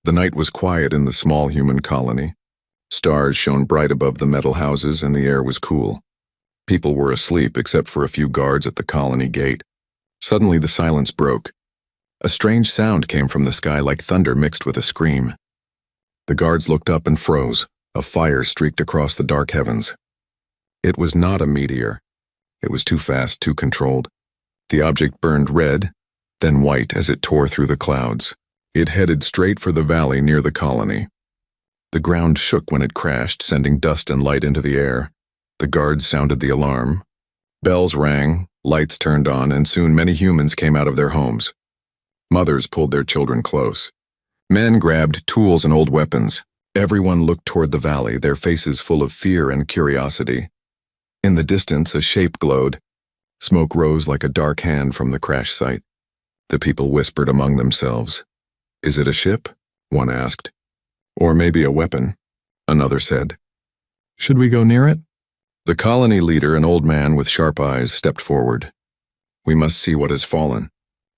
The night was quiet in the small human colony. Stars shone bright above the metal houses and the air was cool. People were asleep except for a few guards at the colony gate. Suddenly the silence broke. A strange sound came from the sky like thunder mixed with a scream. The guards looked up and froze. A fire streaked across the dark heavens. It was not a meteor. It was too fast, too controlled. The object burned red, then white as it tore through the clouds. It headed straight for the valley near the colony. The ground shook when it crashed, sending dust and light into the air. The guards sounded the alarm. Bells rang, lights turned on, and soon many humans came out of their homes. Mothers pulled their children close. Men grabbed tools and old weapons. Everyone looked toward the valley, their faces full of fear and curiosity. In the distance, a shape glowed. Smoke rose like a dark hand from the crash site. The people whispered among themselves. "Is it a ship?" one asked. "Or maybe a weapon," another said. "Should we go near it?" The colony leader, an old man with sharp eyes, stepped forward. "We must see what has fallen.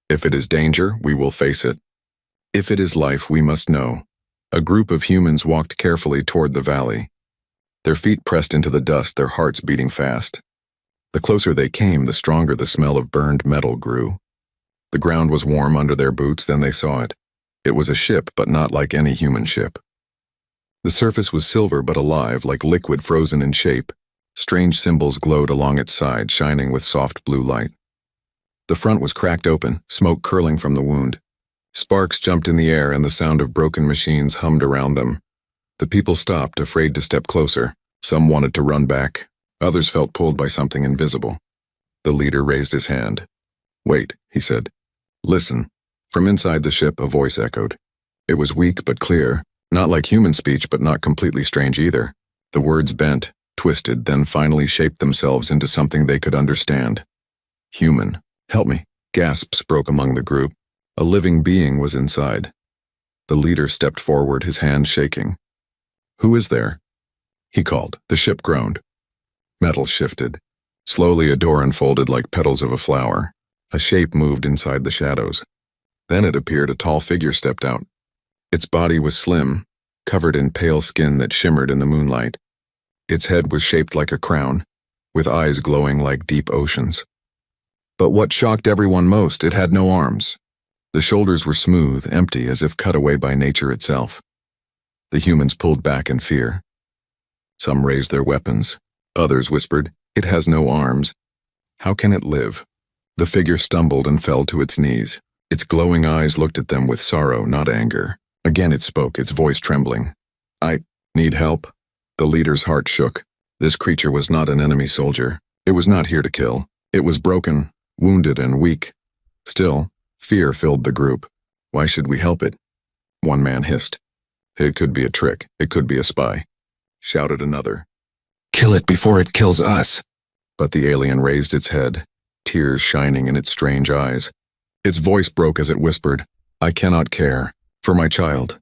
If it is danger, we will face it. If it is life, we must know." A group of humans walked carefully toward the valley. Their feet pressed into the dust, their hearts beating fast. The closer they came, the stronger the smell of burned metal grew. The ground was warm under their boots, then they saw it. It was a ship, but not like any human ship. The surface was silver but alive, like liquid frozen in shape. Strange symbols glowed along its side, shining with soft blue light. The front was cracked open, smoke curling from the wound. Sparks jumped in the air and the sound of broken machines hummed around them. The people stopped, afraid to step closer. Some wanted to run back. Others felt pulled by something invisible. The leader raised his hand. "Wait," he said. "Listen." From inside the ship, a voice echoed. It was weak but clear, not like human speech but not completely strange either. The words bent, twisted, then finally shaped themselves into something they could understand. "Human, help me." Gasps broke among the group. A living being was inside. The leader stepped forward, his hand shaking. "Who is there?" he called. The ship groaned. Metal shifted. Slowly a door unfolded like petals of a flower. A shape moved inside the shadows. Then it appeared a tall figure stepped out. Its body was slim, covered in pale skin that shimmered in the moonlight. Its head was shaped like a crown, with eyes glowing like deep oceans. But what shocked everyone most, it had no arms. The shoulders were smooth, empty, as if cut away by nature itself. The humans pulled back in fear. Some raised their weapons. Others whispered, "It has no arms. How can it live?" The figure stumbled and fell to its knees. Its glowing eyes looked at them with sorrow, not anger. Again it spoke, its voice trembling. "I need help." The leader's heart shook. This creature was not an enemy soldier. It was not here to kill. It was broken, wounded, and weak. Still, fear filled the group. "Why should we help it?" One man hissed. "It could be a trick. It could be a spy," shouted another. "Kill it before it kills us." But the alien raised its head, tears shining in its strange eyes. Its voice broke as it whispered, "I cannot care. For my child."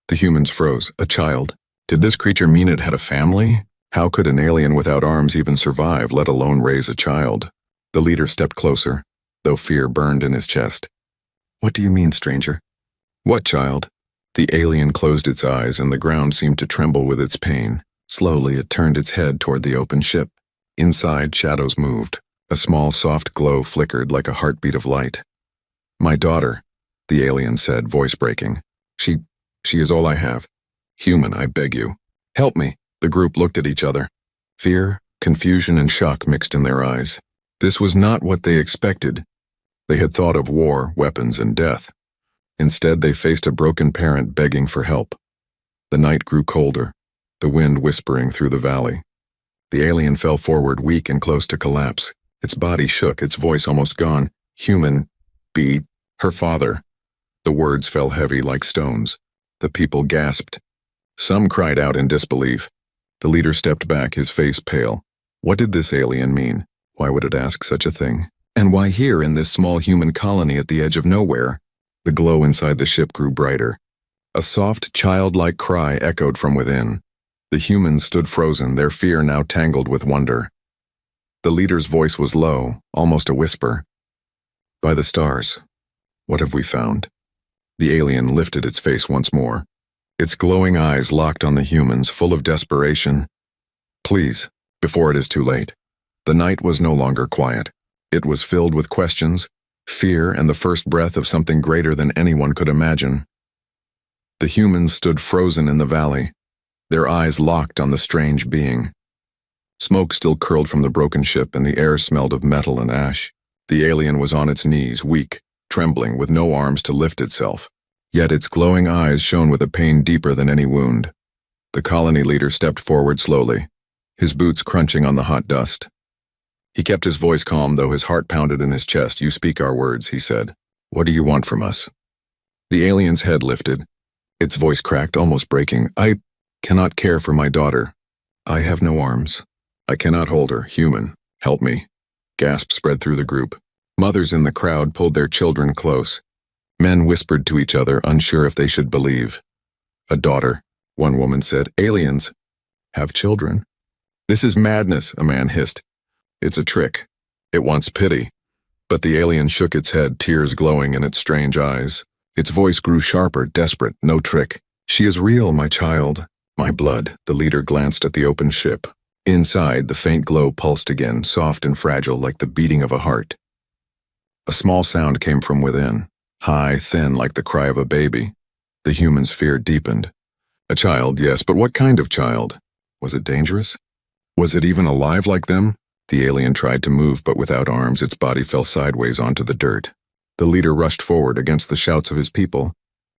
The humans froze. A child? Did this creature mean it had a family? How could an alien without arms even survive, let alone raise a child? The leader stepped closer, though fear burned in his chest. "What do you mean, stranger?" "What child?" The alien closed its eyes and the ground seemed to tremble with its pain. Slowly it turned its head toward the open ship. Inside, shadows moved. A small, soft glow flickered like a heartbeat of light. "My daughter," the alien said, voice breaking. She is all I have. Human, I beg you. Help me." The group looked at each other. Fear, confusion, and shock mixed in their eyes. This was not what they expected. They had thought of war, weapons, and death. Instead, they faced a broken parent begging for help. The night grew colder, the wind whispering through the valley. The alien fell forward, weak and close to collapse. Its body shook, its voice almost gone. "Human, be her father." The words fell heavy like stones. The people gasped. Some cried out in disbelief. The leader stepped back, his face pale. What did this alien mean? Why would it ask such a thing? And why here in this small human colony at the edge of nowhere? The glow inside the ship grew brighter. A soft, childlike cry echoed from within. The humans stood frozen, their fear now tangled with wonder. The leader's voice was low, almost a whisper. "By the stars, what have we found?" The alien lifted its face once more. Its glowing eyes locked on the humans, full of desperation. Please, before it is too late. The night was no longer quiet. It was filled with questions, fear, and the first breath of something greater than anyone could imagine. The humans stood frozen in the valley, their eyes locked on the strange being. Smoke still curled from the broken ship, and the air smelled of metal and ash. The alien was on its knees, weak, trembling, with no arms to lift itself. Yet its glowing eyes shone with a pain deeper than any wound. The colony leader stepped forward slowly, his boots crunching on the hot dust. He kept his voice calm, though his heart pounded in his chest. "You speak our words," he said. "What do you want from us?" The alien's head lifted. Its voice cracked, almost breaking. "I cannot care for my daughter. I have no arms. I cannot hold her. Human, help me." Gasps spread through the group. Mothers in the crowd pulled their children close. Men whispered to each other, unsure if they should believe. "A daughter," one woman said. "Aliens have children." "This is madness," a man hissed. "It's a trick. It wants pity." But the alien shook its head, tears glowing in its strange eyes. Its voice grew sharper, desperate. "No trick. She is real, my child. My blood." The leader glanced at the open ship. Inside, the faint glow pulsed again, soft and fragile, like the beating of a heart. A small sound came from within, high, thin, like the cry of a baby. The human's fear deepened. A child, yes, but what kind of child? Was it dangerous? Was it even alive like them? The alien tried to move, but without arms, its body fell sideways onto the dirt. The leader rushed forward against the shouts of his people.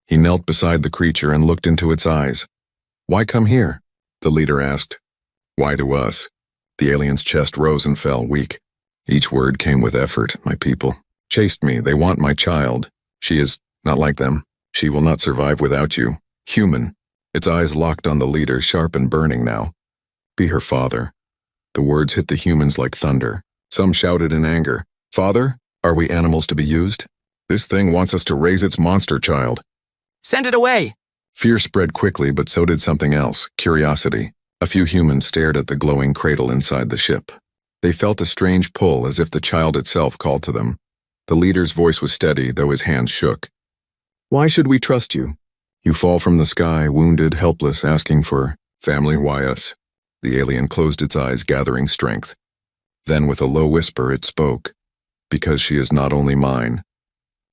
He knelt beside the creature and looked into its eyes. "Why come here?" the leader asked. "Why to us?" The alien's chest rose and fell, weak. Each word came with effort. "My people chased me. They want my child. She is not like them. She will not survive without you. Human." Its eyes locked on the leader, sharp and burning now. "Be her father." The words hit the humans like thunder. Some shouted in anger. "Father? Are we animals to be used? This thing wants us to raise its monster child." "Send it away!" Fear spread quickly, but so did something else, curiosity. A few humans stared at the glowing cradle inside the ship. They felt a strange pull, as if the child itself called to them. The leader's voice was steady, though his hands shook. "Why should we trust you? You fall from the sky, wounded, helpless, asking for family. Why us?" The alien closed its eyes, gathering strength. Then, with a low whisper, it spoke. "Because she is not only mine.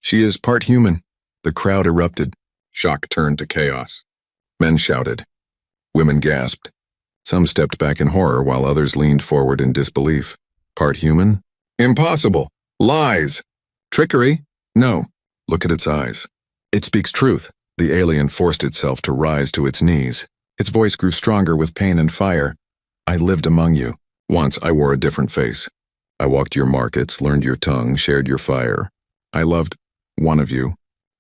She is part human." The crowd erupted. Shock turned to chaos. Men shouted. Women gasped. Some stepped back in horror, while others leaned forward in disbelief. "Part human? Impossible! Lies! Trickery? No. Look at its eyes. It speaks truth." The alien forced itself to rise to its knees. Its voice grew stronger with pain and fire. "I lived among you. Once I wore a different face. I walked your markets, learned your tongue, shared your fire. I loved one of you.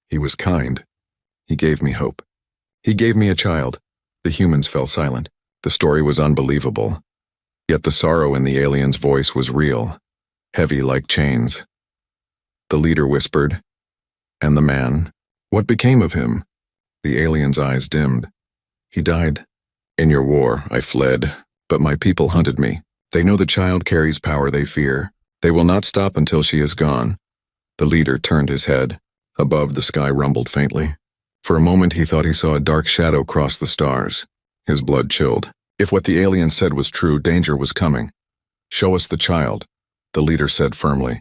He was kind. He gave me hope. He gave me a child." The humans fell silent. The story was unbelievable. Yet the sorrow in the alien's voice was real, heavy like chains. The leader whispered, "And the man? What became of him?" The alien's eyes dimmed. "He died. In your war, I fled, but my people hunted me. They know the child carries power they fear. They will not stop until she is gone." The leader turned his head. Above, the sky rumbled faintly. For a moment he thought he saw a dark shadow cross the stars. His blood chilled. If what the alien said was true, danger was coming. "Show us the child," the leader said firmly.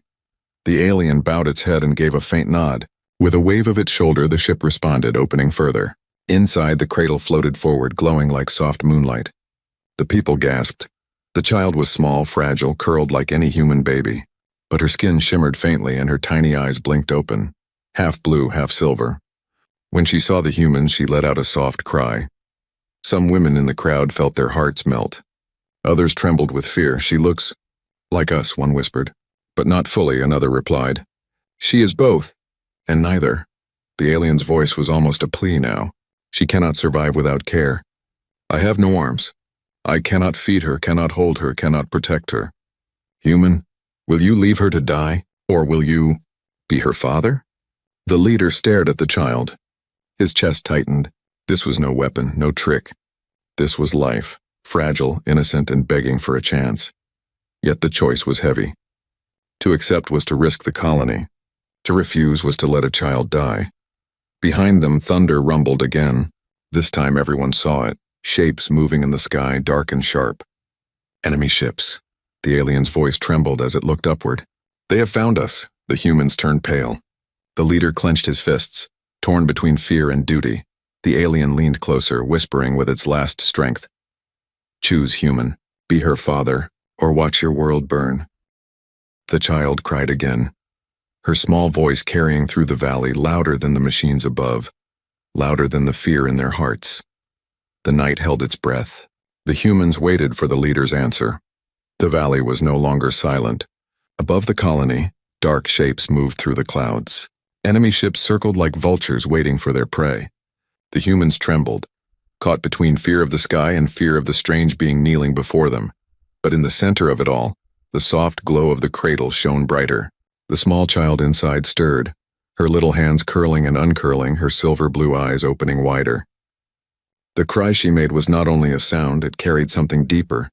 The alien bowed its head and gave a faint nod. With a wave of its shoulder, the ship responded, opening further. Inside, the cradle floated forward, glowing like soft moonlight. The people gasped. The child was small, fragile, curled like any human baby. But her skin shimmered faintly and her tiny eyes blinked open, half blue, half silver. When she saw the humans, she let out a soft cry. Some women in the crowd felt their hearts melt. Others trembled with fear. "She looks like us," one whispered. "But not fully," another replied. "She is both, and neither." The alien's voice was almost a plea now. "She cannot survive without care. I have no arms. I cannot feed her, cannot hold her, cannot protect her. Human, will you leave her to die, or will you be her father?" The leader stared at the child. His chest tightened. This was no weapon, no trick. This was life, fragile, innocent, and begging for a chance. Yet the choice was heavy. To accept was to risk the colony. To refuse was to let a child die. Behind them, thunder rumbled again. This time everyone saw it, shapes moving in the sky, dark and sharp. Enemy ships. The alien's voice trembled as it looked upward. They have found us. The humans turned pale. The leader clenched his fists, torn between fear and duty. The alien leaned closer, whispering with its last strength. Choose human. Be her father, or watch your world burn. The child cried again, her small voice carrying through the valley, louder than the machines above, louder than the fear in their hearts. The night held its breath. The humans waited for the leader's answer. The valley was no longer silent. Above the colony, dark shapes moved through the clouds. Enemy ships circled like vultures waiting for their prey. The humans trembled, caught between fear of the sky and fear of the strange being kneeling before them. But in the center of it all, the soft glow of the cradle shone brighter. The small child inside stirred, her little hands curling and uncurling, her silver blue eyes opening wider. The cry she made was not only a sound, it carried something deeper.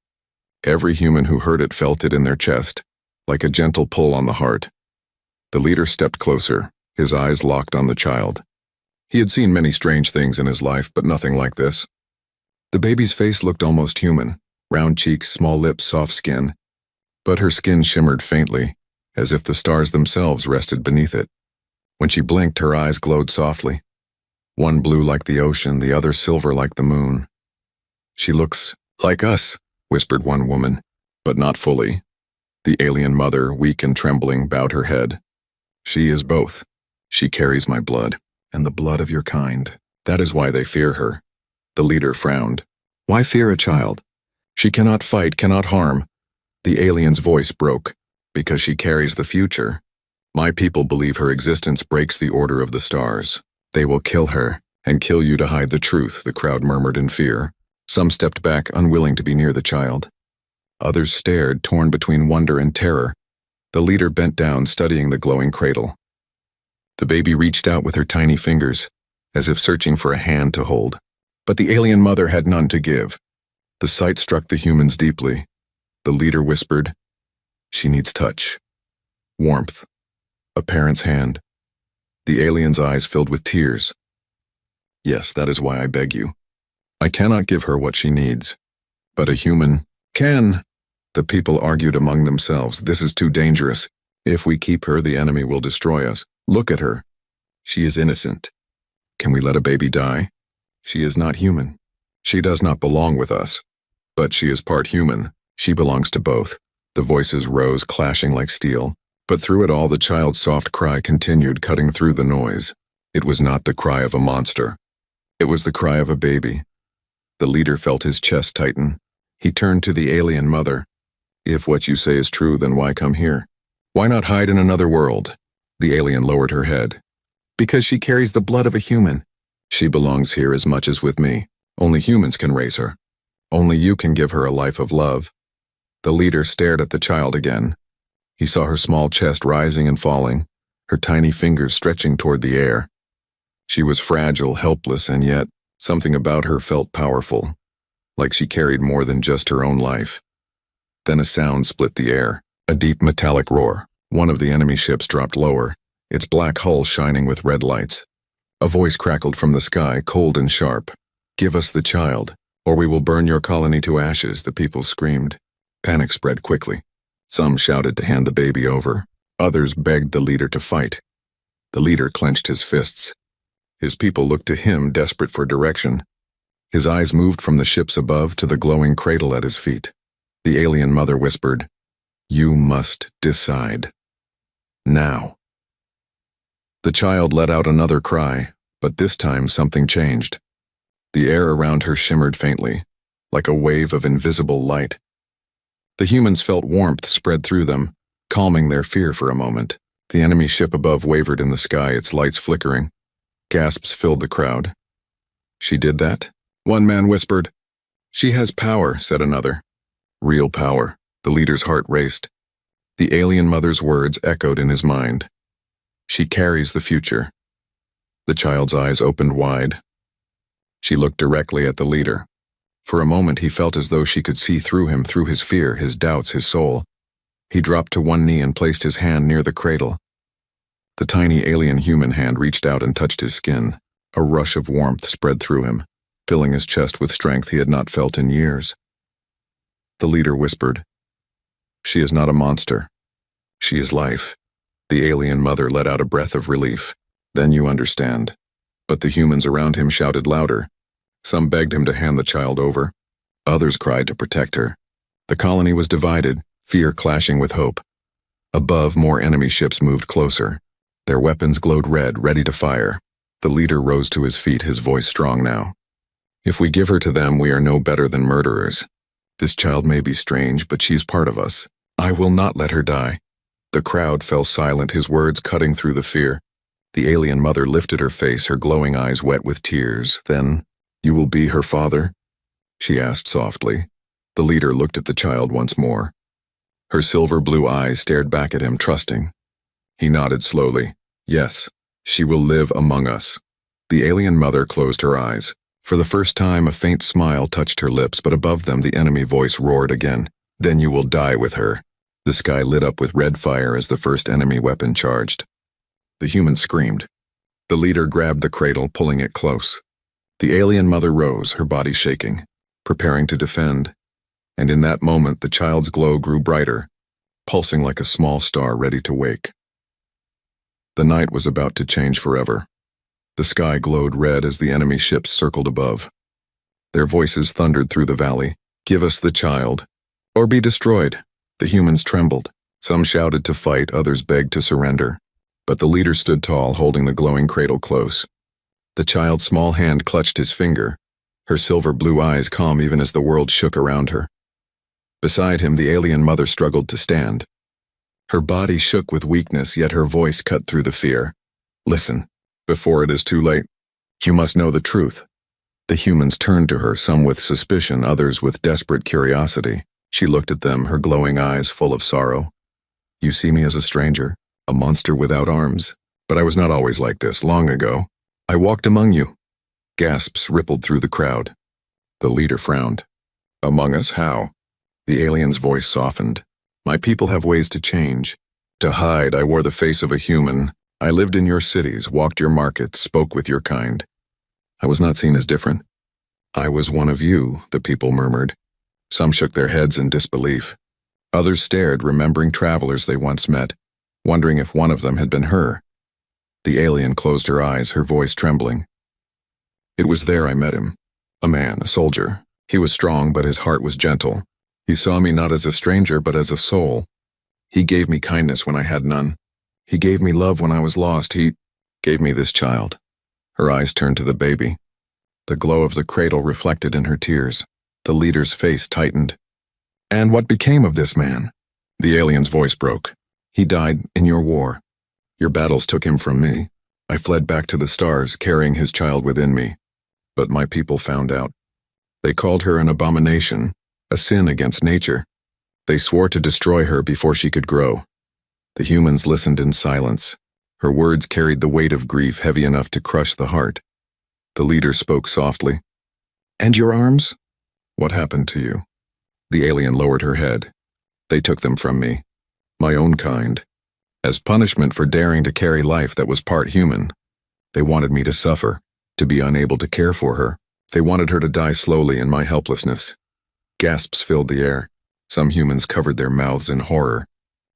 Every human who heard it felt it in their chest, like a gentle pull on the heart. The leader stepped closer, his eyes locked on the child. He had seen many strange things in his life, but nothing like this. The baby's face looked almost human, round cheeks, small lips, soft skin. But her skin shimmered faintly, as if the stars themselves rested beneath it. When she blinked, her eyes glowed softly. One blue like the ocean, the other silver like the moon. She looks like us, whispered one woman, but not fully. The alien mother, weak and trembling, bowed her head. She is both. She carries my blood, and the blood of your kind. That is why they fear her. The leader frowned. Why fear a child? She cannot fight, cannot harm. The alien's voice broke. Because she carries the future. My people believe her existence breaks the order of the stars. They will kill her, and kill you to hide the truth, the crowd murmured in fear. Some stepped back, unwilling to be near the child. Others stared, torn between wonder and terror. The leader bent down, studying the glowing cradle. The baby reached out with her tiny fingers, as if searching for a hand to hold. But the alien mother had none to give. The sight struck the humans deeply. The leader whispered, She needs touch, warmth, a parent's hand. The alien's eyes filled with tears. Yes, that is why I beg you. I cannot give her what she needs. But a human can. The people argued among themselves. This is too dangerous. If we keep her, the enemy will destroy us. Look at her. She is innocent. Can we let a baby die? She is not human. She does not belong with us. But she is part human. She belongs to both. The voices rose, clashing like steel. But through it all, the child's soft cry continued, cutting through the noise. It was not the cry of a monster. It was the cry of a baby. The leader felt his chest tighten. He turned to the alien mother. If what you say is true, then why come here? Why not hide in another world? The alien lowered her head. Because she carries the blood of a human. She belongs here as much as with me. Only humans can raise her. Only you can give her a life of love. The leader stared at the child again. He saw her small chest rising and falling, her tiny fingers stretching toward the air. She was fragile, helpless, and yet something about her felt powerful, like she carried more than just her own life. Then a sound split the air, a deep metallic roar. One of the enemy ships dropped lower, its black hull shining with red lights. A voice crackled from the sky, cold and sharp. Give us the child, or we will burn your colony to ashes, the people screamed. Panic spread quickly. Some shouted to hand the baby over. Others begged the leader to fight. The leader clenched his fists. His people looked to him, desperate for direction. His eyes moved from the ships above to the glowing cradle at his feet. The alien mother whispered, You must decide. Now. The child let out another cry, but this time something changed. The air around her shimmered faintly, like a wave of invisible light. The humans felt warmth spread through them, calming their fear for a moment. The enemy ship above wavered in the sky, its lights flickering. Gasps filled the crowd. She did that? One man whispered. She has power, said another. Real power. The leader's heart raced. The alien mother's words echoed in his mind. She carries the future. The child's eyes opened wide. She looked directly at the leader. For a moment he felt as though she could see through him, through his fear, his doubts, his soul. He dropped to one knee and placed his hand near the cradle. The tiny alien human hand reached out and touched his skin. A rush of warmth spread through him, filling his chest with strength he had not felt in years. The leader whispered, "She is not a monster. She is life." The alien mother let out a breath of relief. "Then you understand." But the humans around him shouted louder. Some begged him to hand the child over. Others cried to protect her. The colony was divided, fear clashing with hope. Above, more enemy ships moved closer. Their weapons glowed red, ready to fire. The leader rose to his feet, his voice strong now. "If we give her to them, we are no better than murderers. This child may be strange, but she's part of us. I will not let her die." The crowd fell silent, his words cutting through the fear. The alien mother lifted her face, her glowing eyes wet with tears. Then, "You will be her father?" she asked softly. The leader looked at the child once more. Her silver blue eyes stared back at him, trusting. He nodded slowly. "Yes, she will live among us." The alien mother closed her eyes. For the first time, a faint smile touched her lips, but above them the enemy voice roared again. "Then you will die with her." The sky lit up with red fire as the first enemy weapon charged. The human screamed. The leader grabbed the cradle, pulling it close. The alien mother rose, her body shaking, preparing to defend. And in that moment, the child's glow grew brighter, pulsing like a small star ready to wake. The night was about to change forever. The sky glowed red as the enemy ships circled above. Their voices thundered through the valley. "Give us the child, or be destroyed." The humans trembled. Some shouted to fight, others begged to surrender. But the leader stood tall, holding the glowing cradle close. The child's small hand clutched his finger, her silver blue eyes calm even as the world shook around her. Beside him, the alien mother struggled to stand. Her body shook with weakness, yet her voice cut through the fear. "Listen, before it is too late. You must know the truth." The humans turned to her, some with suspicion, others with desperate curiosity. She looked at them, her glowing eyes full of sorrow. "You see me as a stranger, a monster without arms. But I was not always like this. Long ago, I walked among you." Gasps rippled through the crowd. The leader frowned. "Among us, how?" The alien's voice softened. "My people have ways to change. To hide, I wore the face of a human. I lived in your cities, walked your markets, spoke with your kind. I was not seen as different." "I was one of you," the people murmured. Some shook their heads in disbelief. Others stared, remembering travelers they once met, wondering if one of them had been her. The alien closed her eyes, her voice trembling. "It was there I met him. A man, a soldier. He was strong, but his heart was gentle. He saw me not as a stranger, but as a soul. He gave me kindness when I had none. He gave me love when I was lost. He gave me this child." Her eyes turned to the baby. The glow of the cradle reflected in her tears. The leader's face tightened. "And what became of this man?" The alien's voice broke. "He died in your war. Your battles took him from me. I fled back to the stars, carrying his child within me. But my people found out. They called her an abomination, a sin against nature. They swore to destroy her before she could grow." The humans listened in silence. Her words carried the weight of grief heavy enough to crush the heart. The leader spoke softly. "And your arms? What happened to you?" The alien lowered her head. "They took them from me, my own kind, as punishment for daring to carry life that was part human. They wanted me to suffer, to be unable to care for her. They wanted her to die slowly in my helplessness." Gasps filled the air. Some humans covered their mouths in horror.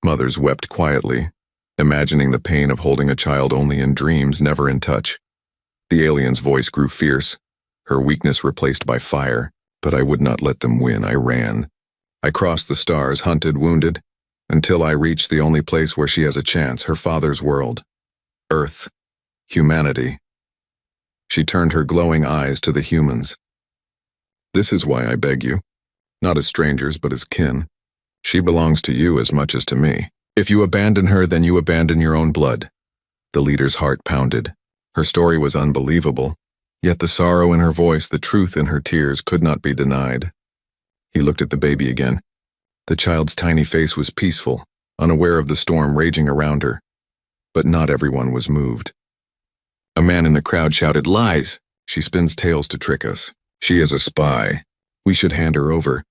Mothers wept quietly, imagining the pain of holding a child only in dreams, never in touch. The alien's voice grew fierce, her weakness replaced by fire. "But I would not let them win. I ran. I crossed the stars, hunted, wounded, until I reached the only place where she has a chance, her father's world. Earth. Humanity." She turned her glowing eyes to the humans. "This is why I beg you. Not as strangers, but as kin. She belongs to you as much as to me. If you abandon her, then you abandon your own blood." The leader's heart pounded. Her story was unbelievable. Yet the sorrow in her voice, the truth in her tears could not be denied. He looked at the baby again. The child's tiny face was peaceful, unaware of the storm raging around her. But not everyone was moved. A man in the crowd shouted, "Lies! She spins tales to trick us. She is a spy. We should hand her over."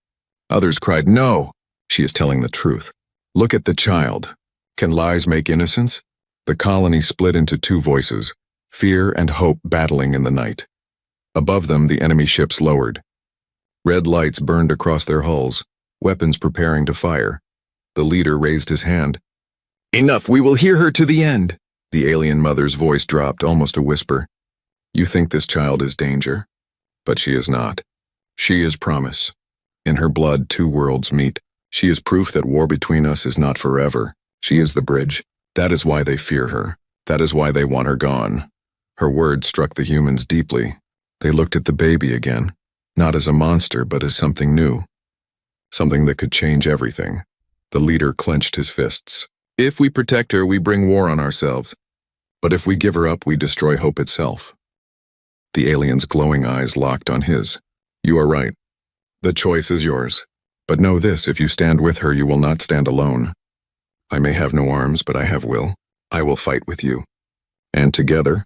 Others cried, "No! She is telling the truth. Look at the child. Can lies make innocence?" The colony split into two voices, fear and hope battling in the night. Above them, the enemy ships lowered. Red lights burned across their hulls, weapons preparing to fire. The leader raised his hand. "Enough, we will hear her to the end." The alien mother's voice dropped, almost a whisper. "You think this child is danger, but she is not. She is promise. In her blood, two worlds meet. She is proof that war between us is not forever. She is the bridge. That is why they fear her. That is why they want her gone." Her words struck the humans deeply. They looked at the baby again, not as a monster, but as something new. Something that could change everything. The leader clenched his fists. "If we protect her, we bring war on ourselves. But if we give her up, we destroy hope itself." The alien's glowing eyes locked on his. "You are right. The choice is yours. But know this, if you stand with her, you will not stand alone. I may have no arms, but I have will. I will fight with you. And together,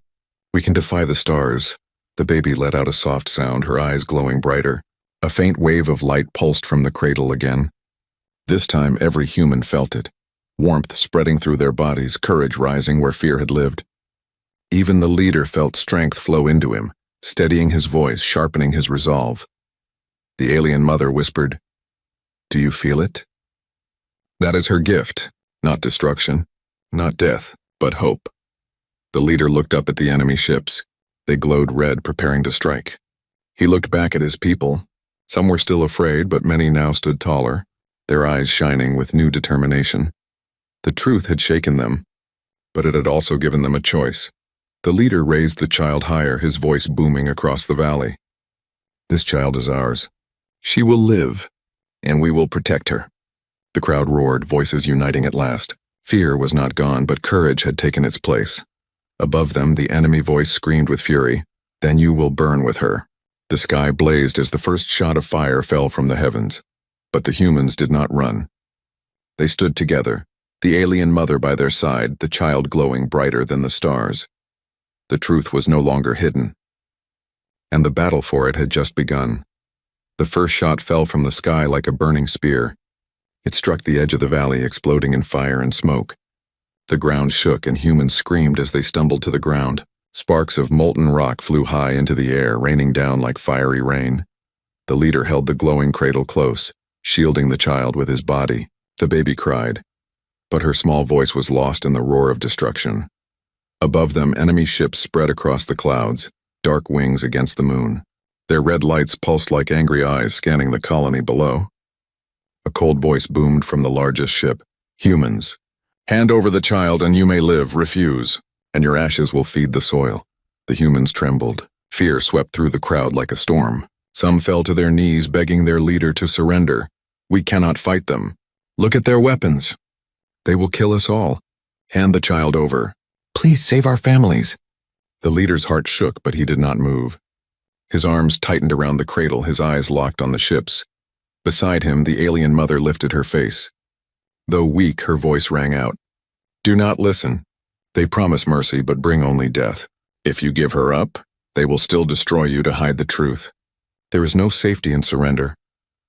we can defy the stars." The baby let out a soft sound, her eyes glowing brighter. A faint wave of light pulsed from the cradle again. This time, every human felt it. Warmth spreading through their bodies, courage rising where fear had lived. Even the leader felt strength flow into him, steadying his voice, sharpening his resolve. The alien mother whispered, "Do you feel it? That is her gift, not destruction, not death, but hope." The leader looked up at the enemy ships. They glowed red, preparing to strike. He looked back at his people. Some were still afraid, but many now stood taller, their eyes shining with new determination. The truth had shaken them, but it had also given them a choice. The leader raised the child higher, his voice booming across the valley. "This child is ours. She will live, and we will protect her." The crowd roared, voices uniting at last. Fear was not gone, but courage had taken its place. Above them, the enemy voice screamed with fury, "Then you will burn with her." The sky blazed as the first shot of fire fell from the heavens. But the humans did not run. They stood together, the alien mother by their side, the child glowing brighter than the stars. The truth was no longer hidden. And the battle for it had just begun. The first shot fell from the sky like a burning spear. It struck the edge of the valley, exploding in fire and smoke. The ground shook and humans screamed as they stumbled to the ground. Sparks of molten rock flew high into the air, raining down like fiery rain. The leader held the glowing cradle close, shielding the child with his body. The baby cried, but her small voice was lost in the roar of destruction. Above them, enemy ships spread across the clouds, dark wings against the moon. Their red lights pulsed like angry eyes scanning the colony below. A cold voice boomed from the largest ship. "Humans, hand over the child and you may live. Refuse, and your ashes will feed the soil." The humans trembled. Fear swept through the crowd like a storm. Some fell to their knees, begging their leader to surrender. "We cannot fight them. Look at their weapons. They will kill us all. Hand the child over. Please save our families." The leader's heart shook, but he did not move. His arms tightened around the cradle, his eyes locked on the ships. Beside him, the alien mother lifted her face. Though weak, her voice rang out. "Do not listen. They promise mercy, but bring only death. If you give her up, they will still destroy you to hide the truth. There is no safety in surrender."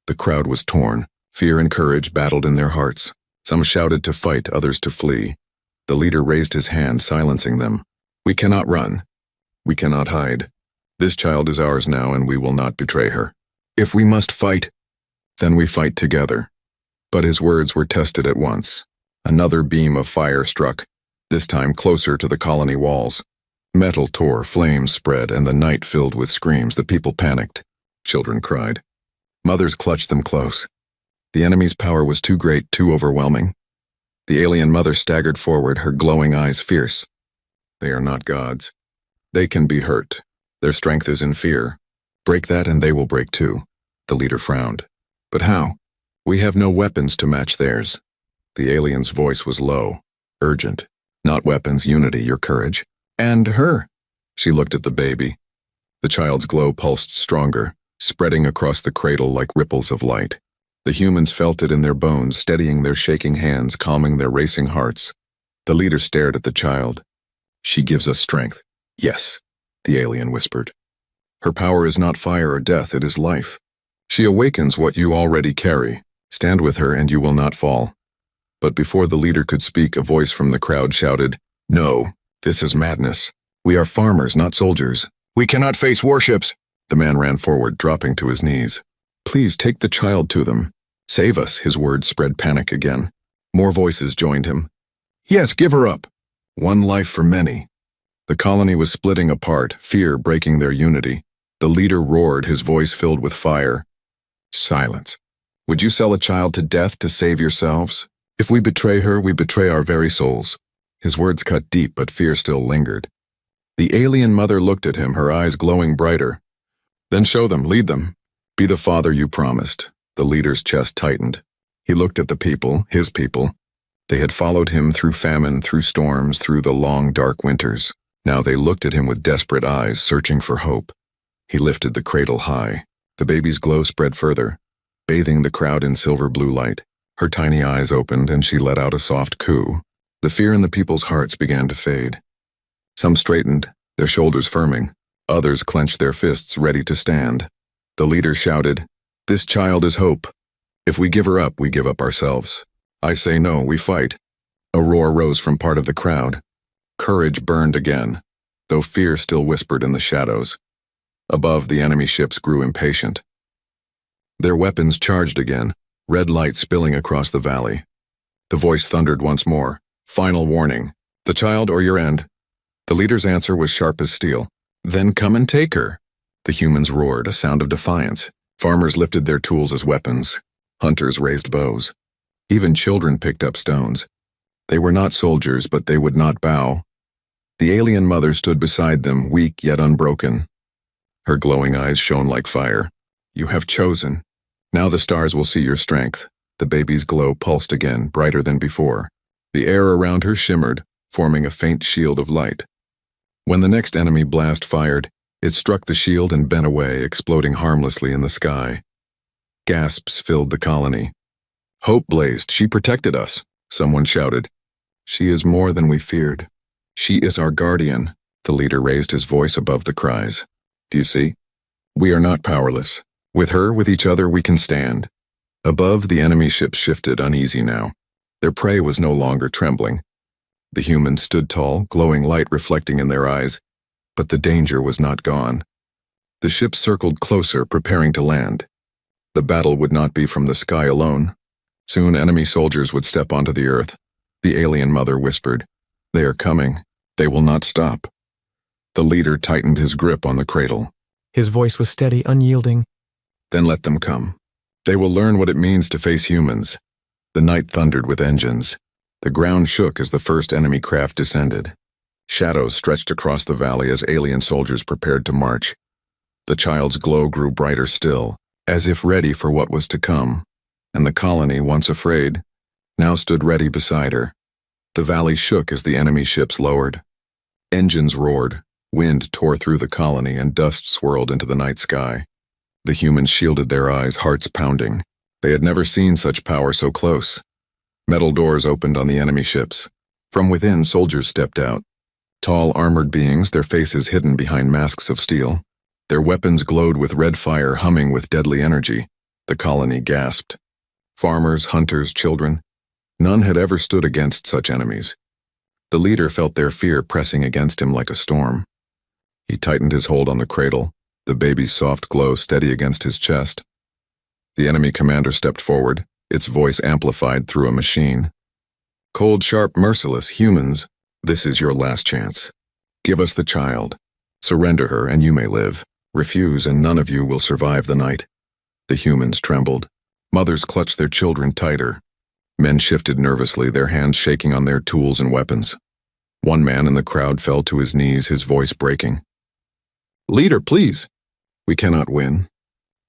The crowd was torn. Fear and courage battled in their hearts. Some shouted to fight, others to flee. The leader raised his hand, silencing them. "We cannot run. We cannot hide. This child is ours now, and we will not betray her. If we must fight, then we fight together." But his words were tested at once. Another beam of fire struck, this time closer to the colony walls. Metal tore, flames spread, and the night filled with screams. The people panicked. Children cried. Mothers clutched them close. The enemy's power was too great, too overwhelming. The alien mother staggered forward, her glowing eyes fierce. They are not gods. They can be hurt. Their strength is in fear. Break that and they will break too. The leader frowned. But how? We have no weapons to match theirs. The alien's voice was low, urgent. Not weapons, unity, your courage. And her. She looked at the baby. The child's glow pulsed stronger, spreading across the cradle like ripples of light. The humans felt it in their bones, steadying their shaking hands, calming their racing hearts. The leader stared at the child. She gives us strength. Yes, the alien whispered. Her power is not fire or death, it is life. She awakens what you already carry. Stand with her and you will not fall. But before the leader could speak, a voice from the crowd shouted, No, this is madness. We are farmers, not soldiers. We cannot face warships. The man ran forward, dropping to his knees. Please take the child to them. Save us, his words spread panic again. More voices joined him. Yes, give her up. One life for many. The colony was splitting apart, fear breaking their unity. The leader roared, his voice filled with fire. Silence. Would you sell a child to death to save yourselves? If we betray her, we betray our very souls. His words cut deep, but fear still lingered. The alien mother looked at him, her eyes glowing brighter. Then show them, lead them. Be the father you promised. The leader's chest tightened. He looked at the people, his people. They had followed him through famine, through storms, through the long, dark winters. Now they looked at him with desperate eyes, searching for hope. He lifted the cradle high. The baby's glow spread further, bathing the crowd in silver blue light. Her tiny eyes opened, and she let out a soft coo. The fear in the people's hearts began to fade. Some straightened, their shoulders firming. Others clenched their fists, ready to stand. The leader shouted, "This child is hope. If we give her up, we give up ourselves. I say no, we fight." A roar rose from part of the crowd. Courage burned again, though fear still whispered in the shadows. Above, the enemy ships grew impatient. Their weapons charged again, red light spilling across the valley. The voice thundered once more. Final warning. The child or your end. The leader's answer was sharp as steel. Then come and take her. The humans roared, a sound of defiance. Farmers lifted their tools as weapons. Hunters raised bows. Even children picked up stones. They were not soldiers, but they would not bow. The alien mother stood beside them, weak yet unbroken. Her glowing eyes shone like fire. You have chosen. Now the stars will see your strength. The baby's glow pulsed again, brighter than before. The air around her shimmered, forming a faint shield of light. When the next enemy blast fired, it struck the shield and bent away, exploding harmlessly in the sky. Gasps filled the colony. Hope blazed. She protected us, someone shouted. She is more than we feared. She is our guardian. The leader raised his voice above the cries. Do you see? We are not powerless. With her, with each other, we can stand. Above, the enemy ships shifted, uneasy now. Their prey was no longer trembling. The humans stood tall, glowing light reflecting in their eyes, but the danger was not gone. The ships circled closer, preparing to land. The battle would not be from the sky alone. Soon enemy soldiers would step onto the earth. The alien mother whispered, "They are coming. They will not stop." The leader tightened his grip on the cradle. His voice was steady, unyielding. Then let them come. They will learn what it means to face humans. The night thundered with engines. The ground shook as the first enemy craft descended. Shadows stretched across the valley as alien soldiers prepared to march. The child's glow grew brighter still, as if ready for what was to come, and the colony, once afraid, now stood ready beside her. The valley shook as the enemy ships lowered. Engines roared, wind tore through the colony, and dust swirled into the night sky. The humans shielded their eyes, hearts pounding. They had never seen such power so close. Metal doors opened on the enemy ships. From within, soldiers stepped out. Tall, armored beings, their faces hidden behind masks of steel. Their weapons glowed with red fire, humming with deadly energy. The colony gasped. Farmers, hunters, children. None had ever stood against such enemies. The leader felt their fear pressing against him like a storm. He tightened his hold on the cradle, the baby's soft glow steady against his chest. The enemy commander stepped forward, its voice amplified through a machine. Cold, sharp, merciless humans, this is your last chance. Give us the child. Surrender her and you may live. Refuse and none of you will survive the night. The humans trembled. Mothers clutched their children tighter. Men shifted nervously, their hands shaking on their tools and weapons. One man in the crowd fell to his knees, his voice breaking. Leader, please. We cannot win.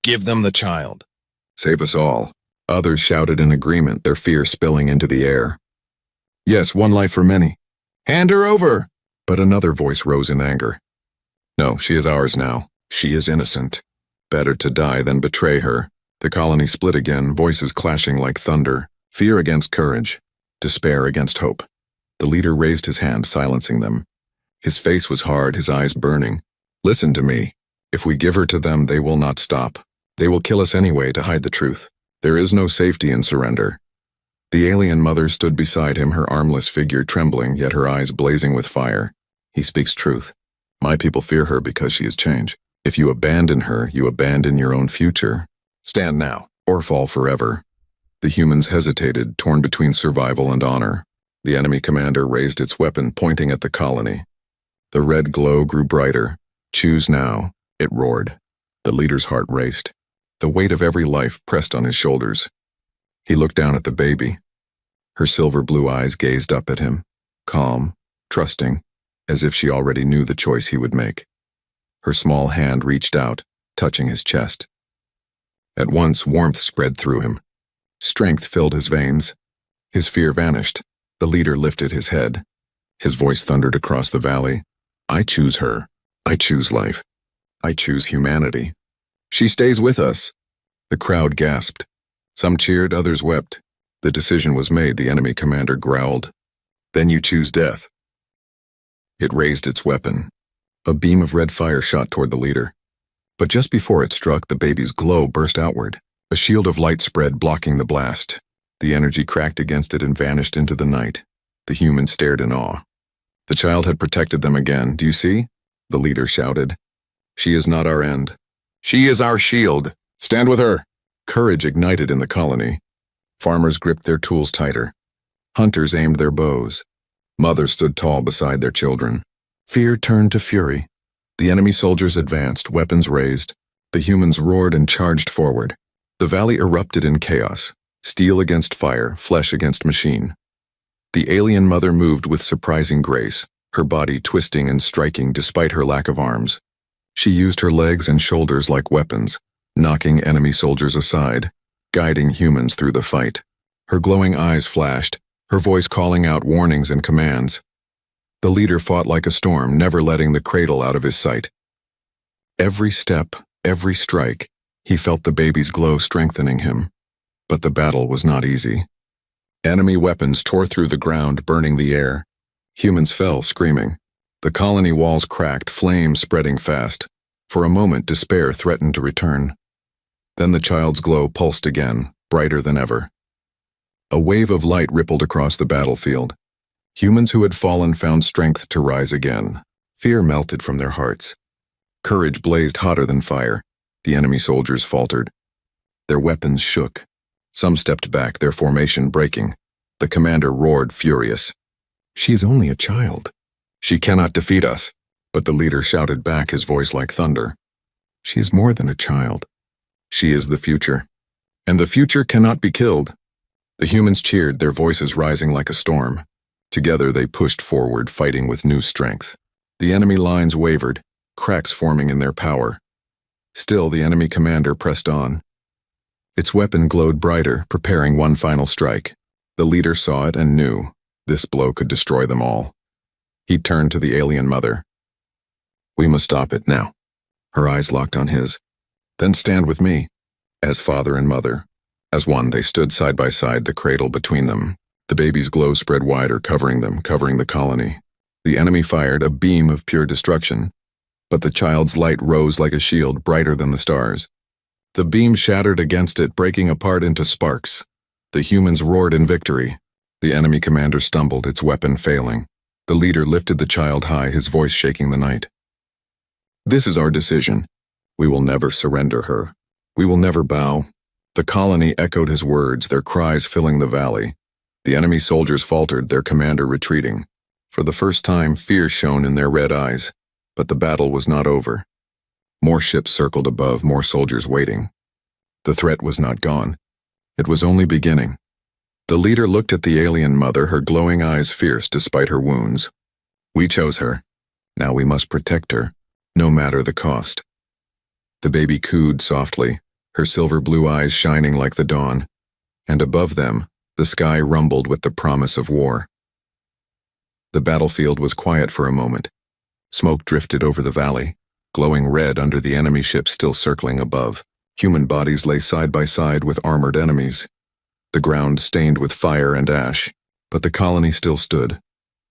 Give them the child. Save us all. Others shouted in agreement, their fear spilling into the air. Yes, one life for many. Hand her over! But another voice rose in anger. No, she is ours now. She is innocent. Better to die than betray her. The colony split again, voices clashing like thunder. Fear against courage. Despair against hope. The leader raised his hand, silencing them. His face was hard, his eyes burning. Listen to me. If we give her to them, they will not stop. They will kill us anyway to hide the truth. There is no safety in surrender. The alien mother stood beside him, her armless figure trembling, yet her eyes blazing with fire. He speaks truth. My people fear her because she is change. If you abandon her, you abandon your own future. Stand now, or fall forever. The humans hesitated, torn between survival and honor. The enemy commander raised its weapon, pointing at the colony. The red glow grew brighter. Choose now, it roared. The leader's heart raced. The weight of every life pressed on his shoulders. He looked down at the baby. Her silver blue eyes gazed up at him, calm, trusting, as if she already knew the choice he would make. Her small hand reached out, touching his chest. At once, warmth spread through him. Strength filled his veins. His fear vanished. The leader lifted his head. His voice thundered across the valley. I choose her. I choose life. I choose humanity. She stays with us. The crowd gasped. Some cheered, others wept. The decision was made, the enemy commander growled. Then you choose death. It raised its weapon. A beam of red fire shot toward the leader. But just before it struck, the baby's glow burst outward. A shield of light spread, blocking the blast. The energy cracked against it and vanished into the night. The humans stared in awe. The child had protected them again. Do you see? The leader shouted. She is not our end. She is our shield. Stand with her. Courage ignited in the colony. Farmers gripped their tools tighter. Hunters aimed their bows. Mothers stood tall beside their children. Fear turned to fury. The enemy soldiers advanced, weapons raised. The humans roared and charged forward. The valley erupted in chaos. Steel against fire, flesh against machine. The alien mother moved with surprising grace, her body twisting and striking despite her lack of arms. She used her legs and shoulders like weapons, knocking enemy soldiers aside, guiding humans through the fight. Her glowing eyes flashed, her voice calling out warnings and commands. The leader fought like a storm, never letting the cradle out of his sight. Every step, every strike, he felt the baby's glow strengthening him. But the battle was not easy. Enemy weapons tore through the ground, burning the air. Humans fell, screaming. The colony walls cracked, flames spreading fast. For a moment, despair threatened to return. Then the child's glow pulsed again, brighter than ever. A wave of light rippled across the battlefield. Humans who had fallen found strength to rise again. Fear melted from their hearts. Courage blazed hotter than fire. The enemy soldiers faltered. Their weapons shook. Some stepped back, their formation breaking. The commander roared, furious. She is only a child. She cannot defeat us. But the leader shouted back, his voice like thunder. She is more than a child. She is the future. And the future cannot be killed. The humans cheered, their voices rising like a storm. Together they pushed forward, fighting with new strength. The enemy lines wavered, cracks forming in their power. Still, the enemy commander pressed on. Its weapon glowed brighter, preparing one final strike. The leader saw it and knew this blow could destroy them all. He turned to the alien mother. We must stop it now. Her eyes locked on his. Then stand with me. As father and mother. As one, they stood side by side, the cradle between them. The baby's glow spread wider, covering them, covering the colony. The enemy fired a beam of pure destruction. But the child's light rose like a shield, brighter than the stars. The beam shattered against it, breaking apart into sparks. The humans roared in victory. The enemy commander stumbled, its weapon failing. The leader lifted the child high, his voice shaking the night. This is our decision. We will never surrender her. We will never bow. The colony echoed his words, their cries filling the valley. The enemy soldiers faltered, their commander retreating. For the first time, fear shone in their red eyes. But the battle was not over. More ships circled above, more soldiers waiting. The threat was not gone. It was only beginning. The leader looked at the alien mother, her glowing eyes fierce despite her wounds. We chose her. Now we must protect her, no matter the cost. The baby cooed softly, her silver blue eyes shining like the dawn. And above them, the sky rumbled with the promise of war. The battlefield was quiet for a moment. Smoke drifted over the valley, glowing red under the enemy ships still circling above. Human bodies lay side by side with armored enemies. The ground stained with fire and ash, but the colony still stood.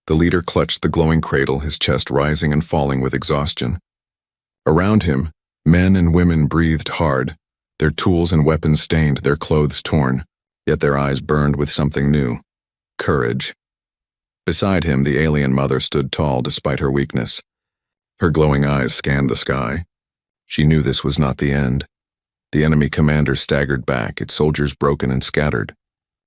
The leader clutched the glowing cradle, his chest rising and falling with exhaustion. Around him, men and women breathed hard, their tools and weapons stained, their clothes torn. yet their eyes burned with something new. Courage. Beside him, the alien mother stood tall despite her weakness. Her glowing eyes scanned the sky. She knew this was not the end. The enemy commander staggered back, its soldiers broken and scattered.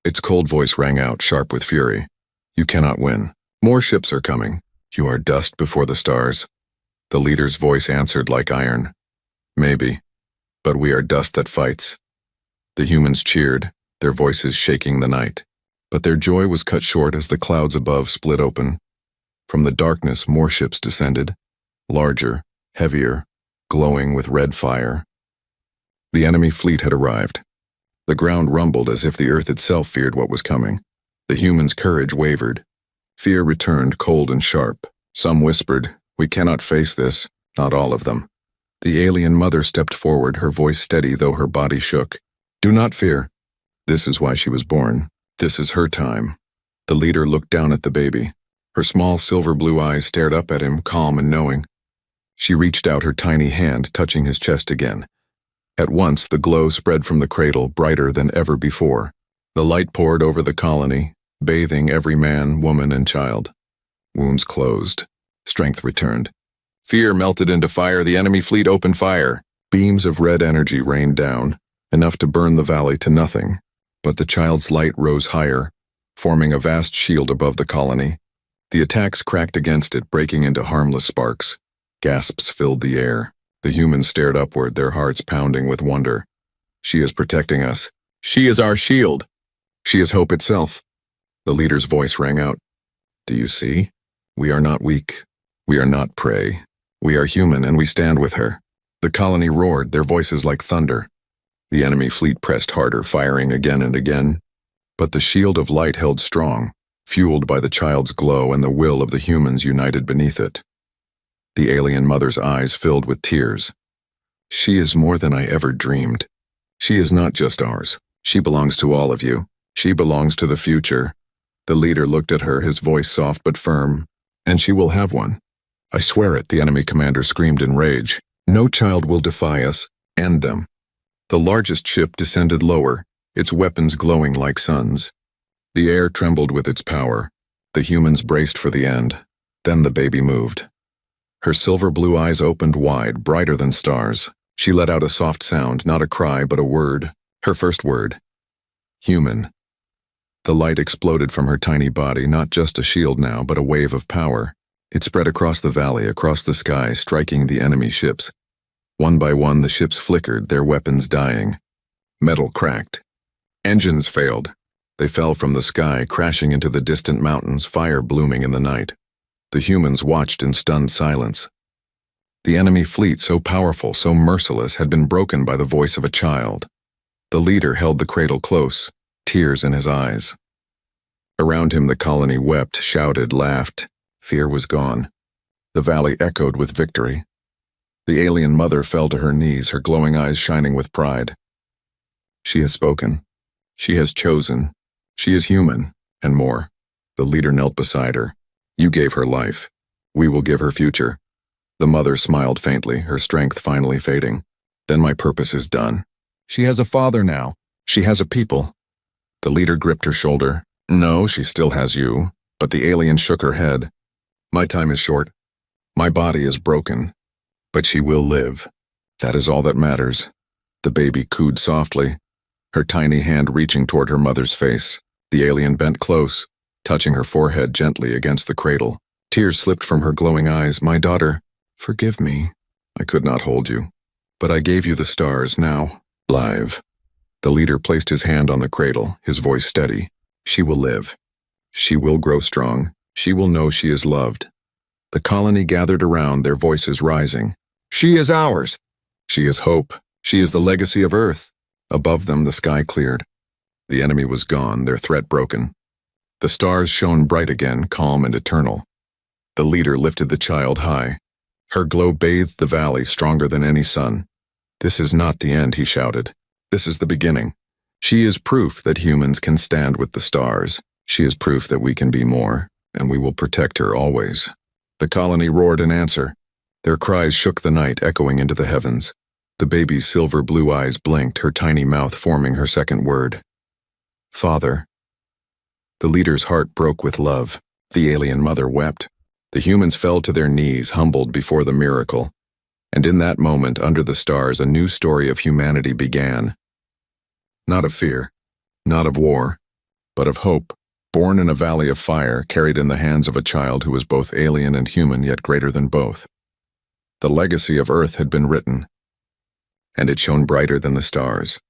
Its cold voice rang out, sharp with fury. You cannot win. More ships are coming. You are dust before the stars. The leader's voice answered like iron. Maybe, but we are dust that fights. The humans cheered, their voices shaking the night. But their joy was cut short as the clouds above split open. From the darkness, more ships descended, larger, heavier, glowing with red fire. The enemy fleet had arrived. The ground rumbled as if the earth itself feared what was coming. The humans' courage wavered. Fear returned, cold and sharp. Some whispered, "We cannot face this," not all of them. The alien mother stepped forward, her voice steady though her body shook. "Do not fear. This is why she was born. This is her time." The leader looked down at the baby. Her small silver blue eyes stared up at him, calm and knowing. She reached out her tiny hand, touching his chest again. At once, the glow spread from the cradle, brighter than ever before. The light poured over the colony, bathing every man, woman, and child. Wounds closed. Strength returned. Fear melted into fire. The enemy fleet opened fire. Beams of red energy rained down, enough to burn the valley to nothing. But the child's light rose higher, forming a vast shield above the colony. The attacks cracked against it, breaking into harmless sparks. Gasps filled the air. The humans stared upward, their hearts pounding with wonder. She is protecting us. She is our shield. She is hope itself. The leader's voice rang out. Do you see? We are not weak. We are not prey. We are human, and we stand with her. The colony roared, their voices like thunder. The enemy fleet pressed harder, firing again and again. But the shield of light held strong, fueled by the child's glow and the will of the humans united beneath it. The alien mother's eyes filled with tears. She is more than I ever dreamed. She is not just ours. She belongs to all of you. She belongs to the future. The leader looked at her, his voice soft but firm. And she will have one. I swear it, the enemy commander screamed in rage. No child will defy us. End them. The largest ship descended lower, its weapons glowing like suns. The air trembled with its power. The humans braced for the end. Then the baby moved. Her silver blue eyes opened wide, brighter than stars. She let out a soft sound, not a cry, but a word. Her first word. Human. The light exploded from her tiny body, not just a shield now, but a wave of power. It spread across the valley, across the sky, striking the enemy ships. One by one, the ships flickered, their weapons dying. Metal cracked. Engines failed. They fell from the sky, crashing into the distant mountains, fire blooming in the night. The humans watched in stunned silence. The enemy fleet, so powerful, so merciless, had been broken by the voice of a child. The leader held the cradle close, tears in his eyes. Around him the colony wept, shouted, laughed. Fear was gone. The valley echoed with victory. The alien mother fell to her knees, her glowing eyes shining with pride. She has spoken. She has chosen. She is human, and more. The leader knelt beside her. You gave her life. We will give her future. The mother smiled faintly, her strength finally fading. Then my purpose is done. She has a father now. She has a people. The leader gripped her shoulder. No, she still has you. But the alien shook her head. My time is short. My body is broken. But she will live. That is all that matters. The baby cooed softly, her tiny hand reaching toward her mother's face. The alien bent close, touching her forehead gently against the cradle. Tears slipped from her glowing eyes. My daughter, forgive me. I could not hold you. But I gave you the stars, now, live. The leader placed his hand on the cradle, his voice steady. She will live. She will grow strong. She will know she is loved. The colony gathered around, their voices rising. She is ours. She is hope. She is the legacy of Earth. Above them, the sky cleared. The enemy was gone, their threat broken. The stars shone bright again, calm and eternal. The leader lifted the child high. Her glow bathed the valley, stronger than any sun. This is not the end, he shouted. This is the beginning. She is proof that humans can stand with the stars. She is proof that we can be more, and we will protect her always. The colony roared in answer. Their cries shook the night, echoing into the heavens. The baby's silver blue eyes blinked, her tiny mouth forming her second word. Father. The leader's heart broke with love. The alien mother wept. The humans fell to their knees, humbled before the miracle. And in that moment, under the stars, a new story of humanity began. Not of fear, not of war, but of hope, born in a valley of fire, carried in the hands of a child who was both alien and human, yet greater than both. The legacy of Earth had been written, and it shone brighter than the stars.